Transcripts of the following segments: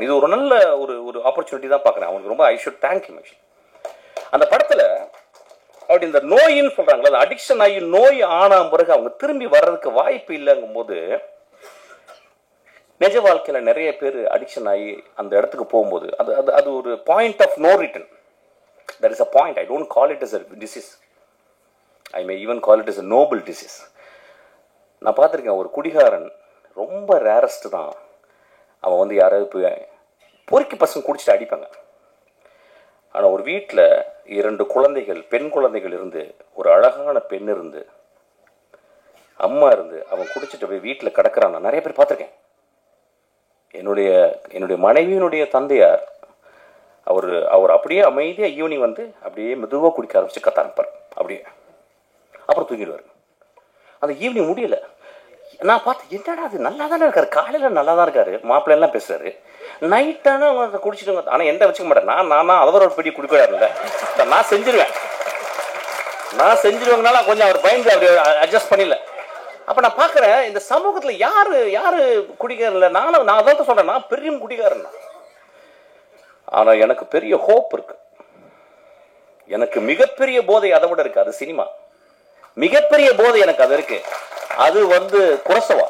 பார்க்கணும். இது ஒரு நல்ல ஒரு ஒரு ஆப்பர்ச்சுனிட்டி தான் பார்க்குறேன். அவனுக்கு ரொம்ப ஐ ஷுட் தேங்க் யூ. அந்த படத்தில் அப்படி இந்த நோயின்னு சொல்கிறாங்களா, அந்த அடிக்ஷன் ஆகி நோய் ஆன பிறகு அவங்க திரும்பி வர்றதுக்கு வாய்ப்பு இல்லைங்கும் போது, நிஜ வாழ்க்கையில் நிறைய பேர் அடிக்ஷன் ஆகி அந்த இடத்துக்கு போகும்போது அது அது அது ஒரு point of no return. That is a point. I don't call it is a disease. I may even call it is a noble disease. நான் பார்த்துருக்கேன், ஒரு குடிகாரன் ரொம்ப ரேரஸ்ட் தான். அவன் வந்து யாராவது போய் பொறுக்கி பசங்க குடிச்சிட்டு அடிப்பாங்க. ஆனால் ஒரு வீட்டில் 2 குழந்தைகள், பெண் குழந்தைகள் இருந்து, ஒரு அழகான பெண் இருந்து, அம்மா இருந்து, அவன் குடிச்சிட்டு போய் வீட்டில் கிடக்கிறான். நான் நிறைய பேர் பார்த்துருக்கேன். என்னுடைய மனைவியினுடைய தந்தையார் அவர் அப்படியே அமைதியாக ஈவினிங் வந்து அப்படியே மெதுவாக குடிக்க ஆரம்பிச்சு கத்த ஆரம்பிப்பார். அப்படியே அப்புறம் தூங்கிடுவார். அந்த ஈவினிங் முடியல. நான் பார்த்து, என்னடா அது நல்லா தானே இருக்காரு, காலையில் நல்லா தான் இருக்காரு, மாப்பிள்ளைலாம் பேசுறாரு, நைட்டான அவங்க குடிச்சிட்டு. ஆனால் எந்த வச்சுக்க மாட்டேன். நான் அவர் ஒரு பெரிய குடிக்கிறாரு இல்லை, நான் செஞ்சிருவேங்கனால கொஞ்சம் அவர் பயந்து அப்படி அட்ஜஸ்ட் பண்ணிடல. அப்போ நான் பார்க்குறேன், இந்த சமூகத்தில் யாரு குடிக்காரன் இல்லை. நான் அதான் சொல்கிறேன், நான் பெரிய குடிக்காரன். ஆனால் எனக்கு பெரிய ஹோப் இருக்கு. எனக்கு மிகப்பெரிய போதை அதை விட இருக்கு. அது சினிமா. மிகப்பெரிய போதை எனக்கு அது இருக்கு. அது வந்து குரசவா.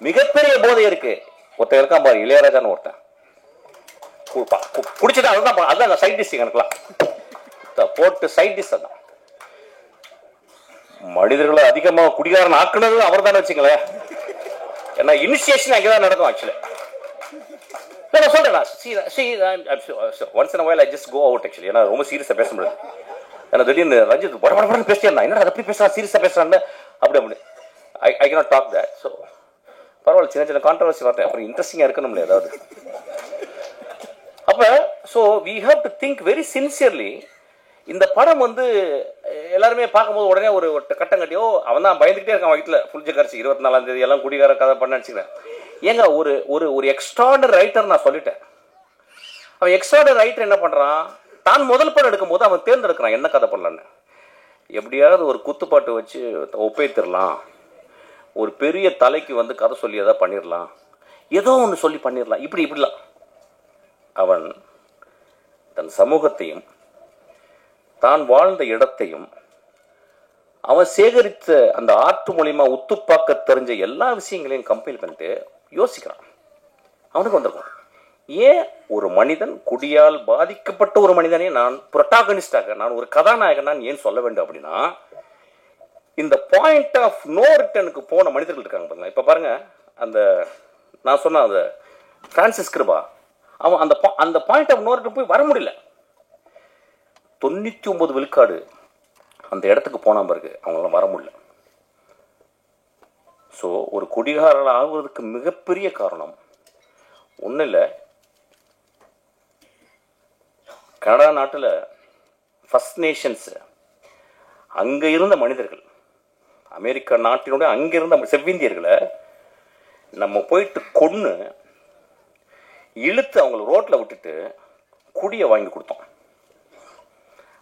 மிகப்பெரிய போதை இருக்கு. ஒருத்தன் இருக்கான் பாரு, இளையராஜான்னு ஒருத்தன் குடிச்சிட்டு அதுதான் சைட் டிஷ். எனக்குலாம் போட்டு சைட் டிஷ். அதான் மனிதர்களை அதிகமாக குடிகாரன் ஆக்குனது அவர் தானே வச்சுங்களேன். ஏன்னா இனிஷியேஷன் அங்கேதான் நடக்கும். ஆக்சுவலி நான் சொல்றேன், once in a while I just go out actually. ஏன்னா ரொம்ப சீரியஸா பேச முடியாது. ஏன்னா திடீர்னு ரஞ்சித் படபடன்னு பேசிட்டேன். என்னடா அதை எப்படி பேசுறான், சீரியஸா பேசுறான்னு அப்படி I cannot talk that. So பரவாயில்ல, சின்ன கான்ட்ரவர்சி வரேன், அப்புறம் இன்ட்ரெஸ்டிங்காக இருக்கணும் ஏதாவது. அப்போ so we have to think very sincerely. இந்த படம் வந்து எல்லாருமே பார்க்கும்போது உடனே ஒரு கட்டம் கட்டியோ அவன் தான் பயந்துகிட்டே இருக்கான் வீட்டில் புளிச்ச கரைச்சி 24ஆம் தேதி எல்லாம் குடிகார கதை பண்ண நினச்சிக்கிறேன். ஏங்க ஒரு எக்ஸ்ட்ராடர் ரைட்டர் நான் சொல்லிட்டேன். அவன் எக்ஸ்ட்ராடர் ரைட்டர் என்ன பண்ணுறான், தான் முதல் படம் எடுக்கும்போது அவன் தேர்ந்தெடுக்கிறான் என்ன கதை பண்ணலான்னு. எப்படியாவது ஒரு குத்துப்பாட்டு வச்சு ஒப்பேத்திடலாம், ஒரு பெரிய தலைக்கு வந்து கதை சொல்லி எதாவது பண்ணிடலாம், ஏதோ ஒன்று சொல்லி பண்ணிடலாம், இப்படிலாம். அவன் தன் சமூகத்தையும் தான் வாழ்ந்த இடத்தையும் அவன் சேகரித்த அந்த ஆற்று மூலியமா உத்துப்பாக்க தெரிஞ்ச எல்லா விஷயங்களையும் கம்பைல் பண்ணிட்டு யோசிக்கிறான். அவனுக்கு வந்திருக்கும், ஏன் ஒரு மனிதன் குடியால் பாதிக்கப்பட்ட ஒரு மனிதனே நான் புரோட்டாகனிஸ்டாக, நான் ஒரு கதாநாயகன் நான் ஏன் சொல்ல வேண்டும் அப்படின்னா, இந்த பாயிண்ட் ஆஃப் நோ ரிட்டனுக்கு போன மனிதர்கள் இருக்காங்க பாருங்க. இப்போ பாருங்க, அந்த நான் சொன்ன அந்த பிரான்சிஸ் கிருபா, அவன் அந்த பாயிண்ட் ஆஃப் நோ ரிட்டன் போய் வர முடியல. 99 விழுக்காடு அந்த இடத்துக்கு போன பிறகு அவங்களாம் வர முடியல. ஸோ ஒரு குடிகாரர் ஆகுவதற்கு மிகப்பெரிய காரணம் ஒன்றும் இல்லை, கனடா நாட்டில் ஃபர்ஸ்ட் நேஷன்ஸ் அங்கே இருந்த மனிதர்கள், அமெரிக்கா நாட்டினுடைய அங்கே இருந்த செவ்விந்தியர்களை நம்ம போயிட்டு கொன்று இழுத்து அவங்கள ரோட்டில் விட்டுட்டு குடியை வாங்கி கொடுத்தோம்.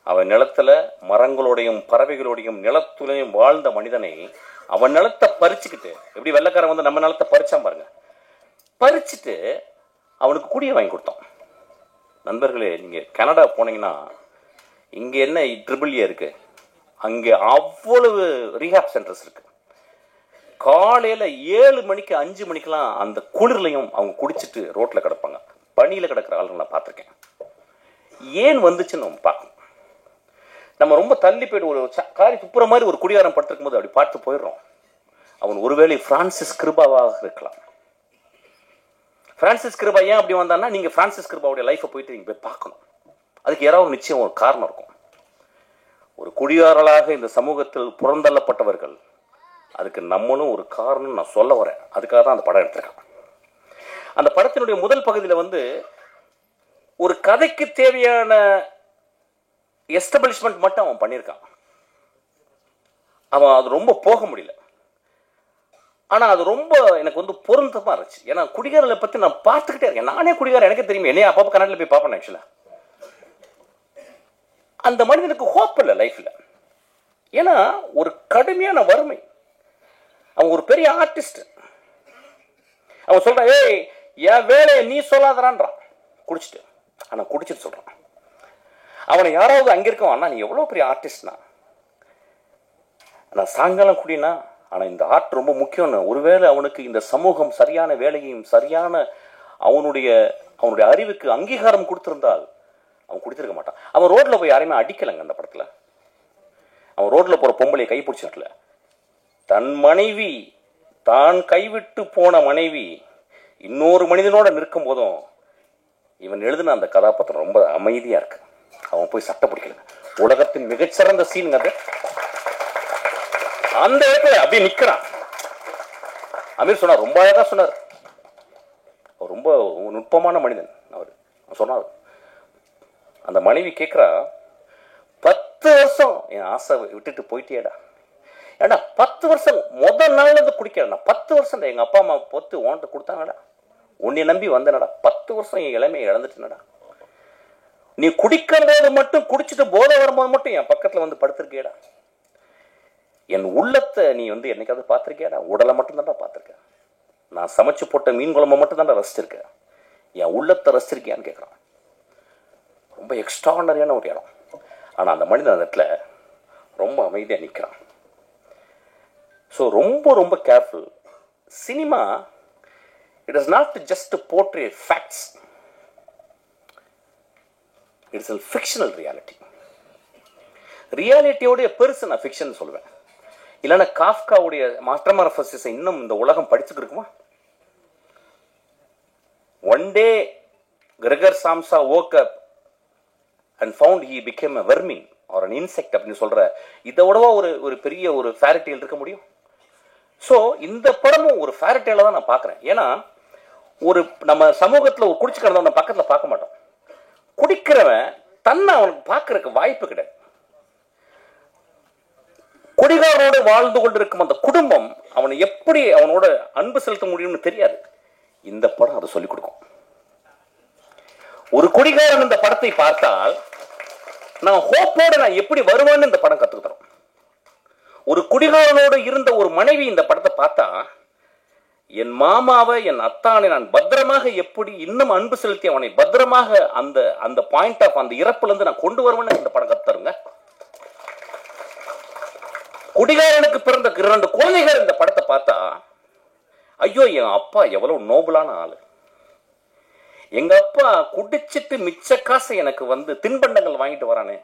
அவன் நிலத்தில் மரங்களோடையும் பறவைகளோடையும் நிலத்துலையும் வாழ்ந்த மனிதனை அவன் நிலத்தை பறிச்சுக்கிட்டு, எப்படி வெள்ளைக்காரன் வந்து நம்ம நிலத்தை பறிச்சான் பாருங்க, பறிச்சுட்டு அவனுக்கு குடியை வாங்கி கொடுத்தோம். நண்பர்களே, நீங்கள் கனடா போனீங்கன்னா இங்கே என்ன ட்ரிபிள் ஏ இருக்கு, அங்கே அவ்வளவு ரீஹாப் சென்டர்ஸ் இருக்கு. காலையில் 7 மணிக்கு 5 மணிக்கெல்லாம் அந்த குளிர்லையும் அவங்க குடிச்சிட்டு ரோட்டில் கிடப்பாங்க. பனியில் கிடக்கிற ஆளுங்க நான் பார்த்துருக்கேன். ஏன் வந்துச்சுன்னு நம்ம பார்க்கணும். நம்ம ரொம்ப தள்ளி போய்ட்டு ஒரு காரி துப்புற மாதிரி ஒரு குடியாரம் படுத்திருக்கும் போது அப்படி பார்த்து போயிடுறோம். அவன் ஒருவேளை பிரான்சிஸ் கிருபாவாக இருக்கலாம். பிரான்சிஸ் கிருபா ஏன் அப்படி வந்தான்னா, நீங்கள் பிரான்சிஸ் கிருபாவுடைய லைஃப்பை போயிட்டு நீங்கள் போய் பார்க்கணும். அதுக்கு யாராவது நிச்சயம் ஒரு காரணம் இருக்கும். ஒரு குடியாரலாக இந்த சமூகத்தில் புறந்தள்ளப்பட்டவர்கள், அதுக்கு நம்மளும் ஒரு காரணம் நான் சொல்ல வரேன். அதுக்காக தான் அந்த படம் எடுத்திருக்கேன். அந்த படத்தினுடைய முதல் பகுதியில் வந்து ஒரு கதைக்கு தேவையான எஸ்டாபிளிஷ்மெண்ட் மட்டும் அவன் பண்ணியிருக்கான். அவன் அது ரொம்ப போக முடியல. ஆனால் அது ரொம்ப எனக்கு வந்து பொருந்தமாக இருந்துச்சு. ஏன்னா குடிகாரர்களை பற்றி நான் பார்த்துக்கிட்டே இருக்கேன். நானே குடிகாரன், எனக்கே தெரியும். என்னைய அப்பப்போ கனடாவில் போய் பார்ப்பேன். ஆக்சுவலாக அந்த மனிதனுக்கு ஹோப் இல்லை லைஃப்பில். ஏன்னா ஒரு கடுமையான வறுமை. அவன் ஒரு பெரிய ஆர்டிஸ்ட். அவன் சொல்றான், ஏய் என் வேலையை நீ சொல்லாதறான்றான். குடிச்சிட்டு. ஆனால் குடிச்சிட்டு சொல்கிறான். அவனை யாராவது அங்கே இருக்கவன், அண்ணா நீ எவ்வளோ பெரிய ஆர்டிஸ்ட்னா, நான் சாயங்காலம் குடினா, ஆனால் இந்த ஆர்ட் ரொம்ப முக்கியம்னு. ஒருவேளை அவனுக்கு இந்த சமூகம் சரியான வேலையும் சரியான அவனுடைய அறிவுக்கு அங்கீகாரம் கொடுத்திருந்தால் அவன் குடித்திருக்க மாட்டான். அவன் ரோட்ல போய் யாரையுமே அடிக்கலைங்க அந்த படத்தில். அவன் ரோட்ல போற பொம்பளை கை பிடிச்சிடல. தன் மனைவி, தான் கைவிட்டு போன மனைவி இன்னொரு மனிதனோட நிற்கும் போதும் இவன் எழுதின அந்த கதாபாத்திரம் ரொம்ப அமைதியா இருக்கு. அவன் போய் சட்டை பிடிக்கல. உலகத்தின் மிகச்சிறந்த சீன் அது. அந்த இடத்துல அப்படியே நிக்கிறான். அமீர் சொன்னார், ரொம்ப அழகா சொன்னார். அவர் ரொம்ப நுட்பமான மனிதன். அவர் சொன்னார், அந்த மனைவி கேட்கிறா, 10 வருஷம் என் ஆசை விட்டுட்டு போயிட்டேடா. ஏடா 10 வருஷம் முதல் நாள்ல இருந்து குடிக்கிறா. 10 வருஷம் எங்க அப்பா அம்மா பொத்து ஓன்ட்டு கொடுத்தாங்கடா, உன்னை நம்பி வந்தனடா. 10 வருஷம் என் இளமையை இழந்துட்டேனடா. நீ குடிக்கிறது மட்டும், குடிச்சிட்டு போதை வரும்போது மட்டும் என் பக்கத்துல வந்து படுத்திருக்கேடா. என் உள்ளத்தை நீ வந்து என்னைக்காவது பார்த்திருக்கியாடா? உடலை மட்டும் தான்டா பார்த்திருக்க. நான் சமைச்சு போட்ட மீன் குழம்பை மட்டும் தான்டா ரசிச்சிருக்கேன். என் உள்ளத்தை ரசிச்சிருக்கியான்னு கேட்குறான். ரொம்ப எக்ஸ்ட்ராடனரியான ஒரு இடம். ஆனால் அந்த மனிதன் அந்த இடத்துல ரொம்ப அமைதியாக நிற்கிறான். ஸோ ரொம்ப ரொம்ப careful. Cinema it is not just portray facts, it's a fictional reality. ரியாலிட்டியோடைய பெருசு நான் ஃபிக்ஷன் சொல்லுவேன். இல்லைன்னா காஃப்காவுடைய மாஸ்டர்மார்ஃபசிஸை இன்னும் இந்த உலகம் படிச்சுட்டு இருக்குமா? One day Gregor Samsa woke up and found he became a vermin or an insect அப்படின்னு சொல்ற இதோடவா ஒரு பெரிய ஒரு ஃபேரி டேல் இருக்க முடியும்? ஸோ இந்த படமும் ஒரு ஃபேரி டேல தான் நான் பார்க்குறேன். ஏன்னா ஒரு நம்ம சமூகத்தில் ஒரு குடிச்சு கிடந்தவன் பக்கத்தில் பார்க்க மாட்டோம். குடிக்கிறவன் தன்னை அவனுக்கு பார்க்கறதுக்கு வாய்ப்பு கிடையாது. குடிகாரனோடு வாழ்ந்து கொண்டிருக்கும் அந்த குடும்பம் அவனை எப்படி அவனோட அன்பு செலுத்த முடியும்னு தெரியாது. இந்த படம் அதை சொல்லிக் கொடுக்கும். ஒரு குடிகாரன் இந்த படத்தை பார்த்தால் நான் ஹோப்போட நான் எப்படி வருவேன்னு இந்த படம் கற்றுக் தரும். ஒரு குடிகாரனோடு இருந்த ஒரு மனைவி இந்த படத்தை பார்த்தா, என் மாமாவை, என் அத்தானை நான் பத்திரமாக எப்படி இன்னும் அன்பு செலுத்தி அவனை பத்திரமாக அந்த அந்த பாயிண்ட் ஆஃப் அந்த இறப்புல இருந்து நான் கொண்டு வருவேன்னு இந்த படம் கற்றுருங்க. குடிகாரனுக்கு பிறந்த 2 குழந்தைகள் இந்த படத்தை பார்த்தா, ஐயோ என் அப்பா எவ்வளவு நோபலான ஆளு, எங்க அப்பா குடிச்சிட்டு மிச்ச காசை எனக்கு வந்து தின்பண்டங்கள் வாங்கிட்டு வரானே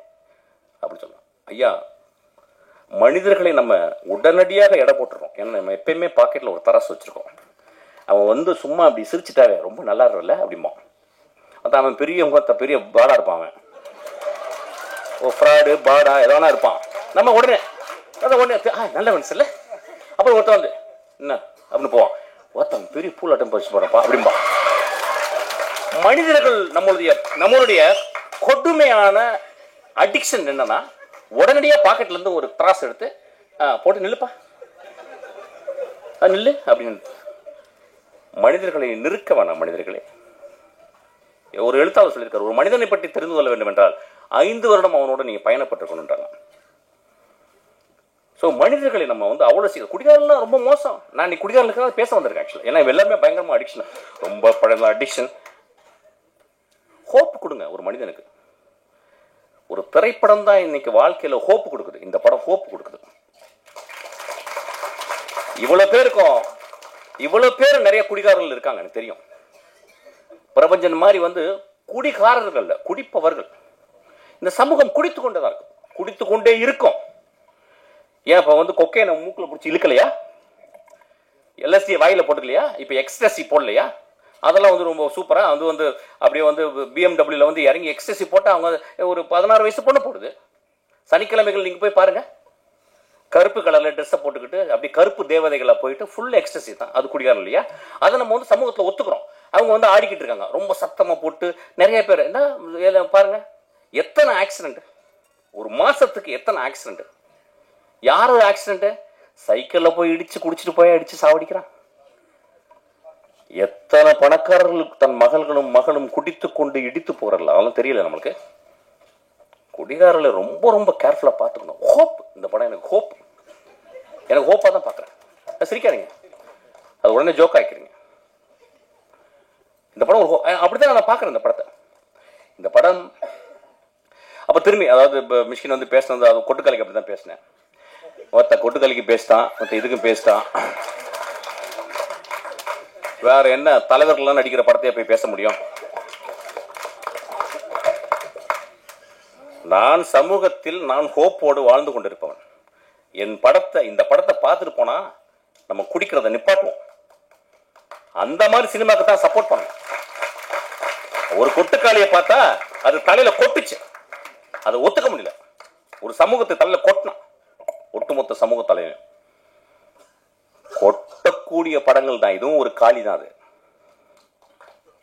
அப்படி சொல்லலாம். ஐயா, மனிதர்களை நம்ம உடனடியாக எடை போட்டுறோம். ஏன்னா நம்ம எப்பயுமே பாக்கெட்ல ஒரு தராசு வச்சிருக்கோம். அவன் வந்து சும்மா அப்படி சிரிச்சுட்டாவே ரொம்ப நல்லா இருக்கல அப்படிமா. அதான் அவன் பெரிய பாடா இருப்பான். அவன் ஃப்ராடு பாடா எதனா இருப்பான். நம்ம உடனே நல்ல மனுஷன் இல்ல, அப்புறம் ஒருத்தன் வந்து என்ன அப்படின்னு போவான். ஒருத்தன் பெரிய பூலாட்டம் பறிச்சு போறப்பா அப்படின்பா. மனிதர்கள் நம்மளுடைய கொடுமையான அடிக்ஷன் என்னன்னா, உடனடியா பாக்கெட்ல இருந்து ஒரு திராஸ் எடுத்து போட்டு நில்லுப்பா, நில்லு அப்படின்னு. மனிதர்களை நிறுக்க வேணாம். மனிதர்களே, ஒரு எழுத்தாளர் சொல்லியிருக்காரு, ஒரு மனிதனை பற்றி தெரிந்து கொள்ள வேண்டும் என்றால் 5 வருடம் அவனோட நீங்க பயணப்பட்டிருக்கணும்ன்றாங்க. ஸோ மனிதர்களை நம்ம வந்து அவ்வளோ சீக்கிரம், குடிகாரன்லாம் ரொம்ப மோசம். நான் இன்னைக்கு குடிகாரனுக்காக பேச வந்திருக்கேன் ஆக்சுவலா. ஏன்னா எல்லாருமே பயங்கரமா அடிக்ஷன், ரொம்ப பழைய அடிக்ஷன். ஹோப் கொடுங்க ஒரு மனிதனுக்கு. ஒரு திரைப்படம் தான் இன்னைக்கு வாழ்க்கையில ஹோப் கொடுக்குது. இந்த படம் ஹோப் கொடுக்குது. இவ்வளவு பேர் நிறைய குடிகாரர்கள் இருக்காங்க எனக்கு தெரியும். பிரபஞ்சன் மாதிரி வந்து குடிகாரர்கள், குடிப்பவர்கள். இந்த சமூகம் குடித்து கொண்டே இருக்கும், குடித்து கொண்டே இருக்கும். ஏன் இப்ப வந்து கொக்கையை மூக்குல பிடிச்சி இழுக்கலையா? எல்எஸ்டி வாயில போட்டுக்கலையா? இப்ப எக்ஸ்ட்ரசி போடலையா? அதெல்லாம் வந்து ரொம்ப சூப்பரா வந்து அப்படியே வந்து BMW வந்து இறங்கி எக்ஸ்ட்ரசி போட்டா அவங்க ஒரு 16 வயசு பொண்ணு போடுது. சனிக்கிழமைகள் நீங்க போய் பாருங்க, கருப்பு கலர்ல ட்ரெஸ்ஸை போட்டுக்கிட்டு அப்படி கருப்பு தேவதைகளை போயிட்டு ஃபுல் எக்ஸ்ட்ரசி தான். அது குடிகாரம் இல்லையா? அதை நம்ம வந்து சமூகத்துல ஒத்துக்கிறோம். அவங்க வந்து ஆடிக்கிட்டு இருக்காங்க ரொம்ப சத்தமா போட்டு. நிறைய பேர் என்ன பாருங்க, எத்தனை ஆக்சிடென்ட் ஒரு மாசத்துக்கு, எத்தனை ஆக்சிடென்ட். யார் ஒரு ஆக்சிடென்ட்? சைக்கிள்ல போய் இடிச்சு குடிச்சிட்டு போய் அடிச்சு சாவடிக்கிறான். எத்தனை பணக்காரர்களுக்கு தன் மகளும் குடித்து கொண்டு இடித்து போறல, அதெல்லாம் தெரியல நம்மளுக்கு. குடிகாரர்களை ரொம்ப ரொம்ப கேர்ஃபுல்லா பார்த்துக்கணும். ஹோப், இந்த படம் எனக்கு ஹோப்பா தான் பார்க்குறேன். சிரிக்காதீங்க, அது உடனே ஜோக் ஆக்கிறீங்க. இந்த படம் அப்படிதான் நான் பார்க்குறேன் இந்த படத்தை. இந்த படம் அப்போ திரும்பி அதாவது இப்போ மிஷின் வந்து பேசினது அது கொட்டுக்கலைக்கு அப்படி தான் பேசினேன். ஒருத்த கொட்டுக்கலைக்கு பேசிட்டான், ஒருத்த இதுக்கும் பேசிட்டான். வேற என்ன தலைவர்கள்லாம் நடிக்கிற படத்தையே போய் பேச முடியும்? நான் சமூகத்தில் நான் ஹோப்போடு வாழ்ந்து கொண்டிருப்பவன். இந்த படத்தை பார்த்துட்டு போனா நம்ம குடிக்கிறத நிப்பாட்டுவோம். அந்த மாதிரி சினிமாக்கு தான் சப்போர்ட் பண்ணணும். ஒரு கொட்டுக்காலியை பார்த்தா அது தலையில கொட்டுச்சு, அதை ஒத்துக்க முடியல. ஒரு சமூகத்தை தலையில கொட்டினான், ஒட்டுமொத்த சமூக தலைவன். கொட்டக்கூடிய படங்கள் தான் இதுவும். ஒரு காளி தான் அது.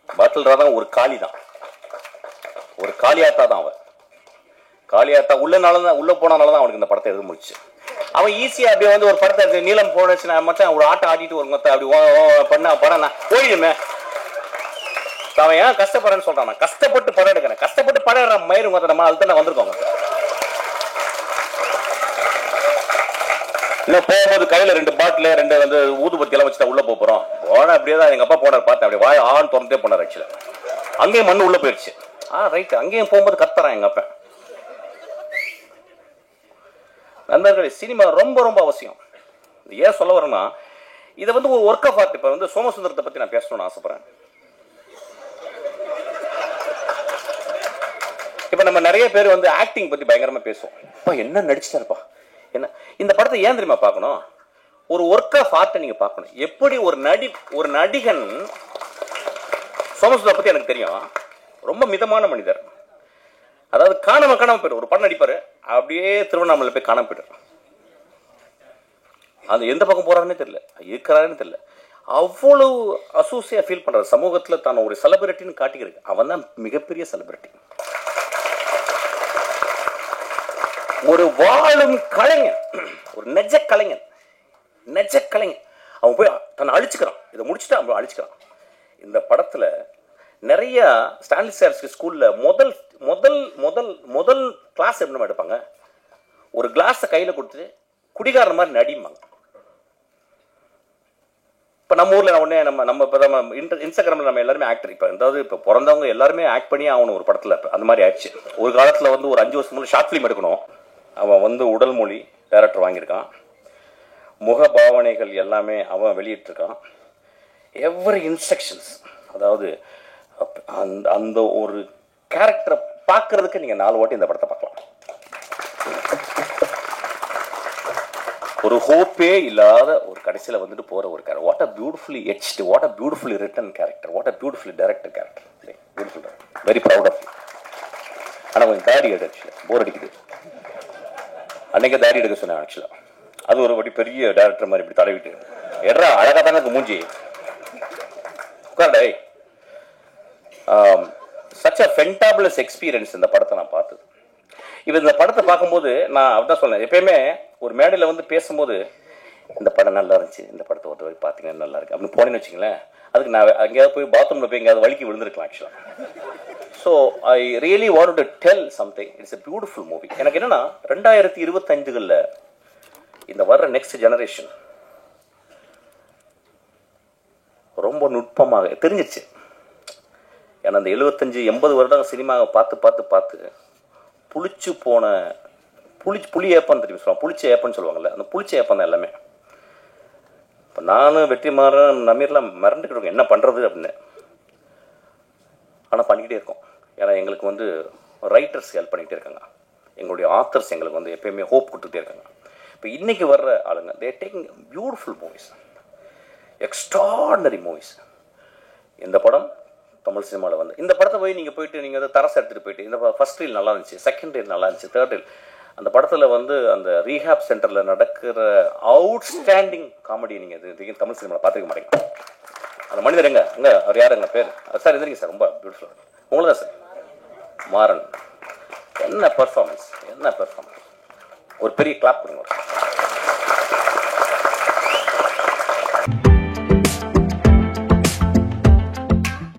பாட்டில் ராதா ஒரு காளி தான், ஒரு காளியாத்தா தான். அவன் காளியாத்தா உள்ள போனாலதான் அவனுக்கு இந்த படத்தை எழுத முடிச்சு. அவன் ஈஸியா அப்படியே வந்து ஒரு படத்தை நீளம் போனச்சுன்னா மட்டும் ஒரு ஆட்டம் ஆடிட்டு ஒரு மொத்த அப்படி பண்ண படம் போயிடுமே. அவன் ஏன் கஷ்டப்படுறேன்னு சொல்றான். நான் கஷ்டப்பட்டு படம் எடுக்கிறேன், கஷ்டப்பட்டு படம் எடுற மயிறு மொத்த நம்ம அதுதான் வந்திருக்கோங்க. இன்னும் போகும்போது கையில 2 பாட்டில் 2 வந்து ஊதுபத்தி எல்லாம் வச்சுட்டா உள்ள போறோம். போன அப்படியே தான் எங்க அப்பா போனார், பார்த்தேன் அப்படியே வாய் ஆன் திறந்தே போனார். ஆக்சுவலா அங்கேயும் மண்ணு உள்ள போயிடுச்சு. ரைட், அங்கேயும் போகும்போது கத்துறான் எங்க அப்பா. நண்பர்களே, சினிமா ரொம்ப ரொம்ப அவசியம். ஏன் சொல்ல வரேன்னா, இதை வந்து ஒரு ஒர்க் ஆஃப் ஆர்ட். இப்போ வந்து சோமசுந்தரத்தை பற்றி நான் பேசணும்னு ஆசைப்படுறேன். இப்போ நம்ம நிறைய பேர் வந்து ஆக்டிங் பற்றி பயங்கரமாக பேசுவோம். அப்பா என்ன நடிச்சிட்டாருப்பா என்ன. இந்த படத்தை ஏன் தெரியுமா பார்க்கணும்? ஒரு ஒர்க் ஆஃப் ஆர்ட்டை நீங்கள் பார்க்கணும். எப்படி ஒரு நடிகன், சோமசுந்தரம் பற்றி எனக்கு தெரியும், ரொம்ப மிதமான மனிதர். அதாவது காணாம போயிடும். ஒரு படம் நடிப்பாரு, அப்படியே திருவண்ணாமலை போய் காணாம போயிடும். அது எந்த பக்கம் போறாருன்னு தெரியல, இருக்கிறாருன்னு தெரியல. அவ்வளவு அசூசியா ஃபீல் பண்றாரு. சமூகத்தில் தான் ஒரு செலிபிரிட்டின்னு காட்டிக்கிறது. அவன் தான் மிகப்பெரிய செலிபிரிட்டி. ஒரு வாழும் கலைஞன், ஒரு நெஜ கலைஞன். அவன் போய் தன்னை அழிச்சுக்கிறான். இதை முடிச்சுட்டு அவன் அழிச்சுக்கிறான். இந்த படத்துல நிறைய ஸ்டான்லிஸ்டார்ஸ்க்கு ஸ்கூல்ல முதல் முதல் முதல் முதல் கிளாஸ் என்ன எடுப்பாங்க, ஒரு கிளாஸை கையில கொடுத்து குடிகாரன் மாதிரி நடிப்பாங்க. இப்போ நம்ம ஊர்ல உடனே நம்ம இன்ஸ்டாகிராம்ல நம்ம எல்லாருமே ஆக்டர். இப்போ பிறந்தவங்க எல்லாருமே ஆக்ட் பண்ணி ஆகணும் ஒரு படத்துல. அந்த மாதிரி ஆயிடுச்சு. ஒரு காலத்துல வந்து ஒரு 5 வருஷம் முன்னாடி ஷார்ட் ஃபிலிம் எடுக்கணும். அவன் வந்து உடல் மொழி டைரக்டர் வாங்கியிருக்கான், முக பாவனைகள் எல்லாமே அவன் வெளியிட்டு இருக்கான். எவ்ரி இன்ஸ்ட்ரக்ஷன்ஸ், அதாவது அந்த ஒரு கேரக்டரை பார்க்கறதுக்கு நீங்க 4 வாட்டி இந்த படத்தை பார்க்கலாம். ஒரு ஹோப்பே இல்லாத ஒரு கடைசியில் வந்துட்டு போற ஒரு character. What a beautifully etched, what a beautifully written character, what a beautifully directed character. Beautiful, very proud of you. ஆனால் கொஞ்சம் தாடி எடுச்சு போர் அடிக்குது. அன்னைக்கு தாடி எடுக்க சொன்னேன். ஆக்சுவலா அது ஒரு வாட்டி பெரிய டைரக்டர் மாதிரி இப்படி தடவிட்டு எட்ரா அழகா தானே இருக்கு மூஞ்சி உட்கார்டே. சச் அ ஃபென்டாபுலஸ் எக்ஸ்பீரியன்ஸ் இந்த படத்தை நான் பார்த்தது. இப்போ இந்த படத்தை பார்க்கும்போது நான் அப்படிதான் சொன்னேன். எப்பயுமே ஒரு மேடையில் வந்து பேசும்போது இந்த படம் நல்லா இருந்துச்சு, இந்த படத்தை ஒருத்த வரை பார்த்தீங்கன்னா நல்லா இருக்கு அப்படின்னு போனேன்னு வச்சுங்களேன். அதுக்கு நான் எங்கேயாவது போய் பாத்ரூமில் போய் எங்கேயாவது வலிக்கு விழுந்திருக்கலாம் ஆக்சுவலாக. So I really want to tell something. It's a beautiful movie. எனக்கு என்னன்னா 2025 இந்த வர்ற நெக்ஸ்ட் ஜெனரேஷன் ரொம்ப நுட்பமாக தெரிஞ்சிச்சு. ஏன்னா அந்த 75-80 வருடம் சினிமாவை பார்த்து புளிச்சு போன புளி ஏப்பன்னு தெரியும் சொல்லுவாங்க, புளிச்ச ஏப்பன்னு சொல்லுவாங்கல்ல, அந்த புளிச்ச ஏப்பம் தான் எல்லாமே. இப்போ நானும் வெற்றிமாறன் நமீர்லாம் மறந்துக்கிட்டு இருக்கோம் என்ன பண்ணுறது அப்படின்னு. ஆனால் பண்ணிக்கிட்டே இருக்கோம். ஏன்னா எங்களுக்கு வந்து ரைட்டர்ஸ் ஹெல்ப் பண்ணிக்கிட்டே இருக்காங்க, எங்களுடைய ஆத்தர்ஸ் எங்களுக்கு வந்து எப்பயுமே ஹோப் கொடுத்துட்டே இருக்காங்க. இப்போ இன்னைக்கு வர்ற ஆளுங்க தே taking beautiful movies, extraordinary movies. இந்த படம் தமிழ் சினிமாவில் வந்து இந்த படத்தை போய் நீங்கள் போயிட்டு நீங்கள் வந்து தரசு எடுத்துகிட்டு போயிட்டு இந்த ஃபர்ஸ்ட் ரீல் நல்லா இருந்துச்சு, செகண்ட் ரீல் நல்லா இருந்துச்சு, தேர்ட் ரீல். அந்த படத்தில் வந்து அந்த ரீஹாப் சென்டரில் நடக்கிற அவுட்ஸ்டாண்டிங் காமெடி நீங்கள் இது தமிழ் சினிமாவில் பார்த்துக்க மாட்டீங்க. அந்த மனிதர் அங்கே அவர் யாருங்க பேர் சார் இருந்தீங்க சார், ரொம்ப பியூட்டிஃபுல். உங்களை தான் சார் மாறன். என்ன பெர்ஃபார்மன்ஸ், ஒரு பெரிய கிளாப் பண்ணுங்க.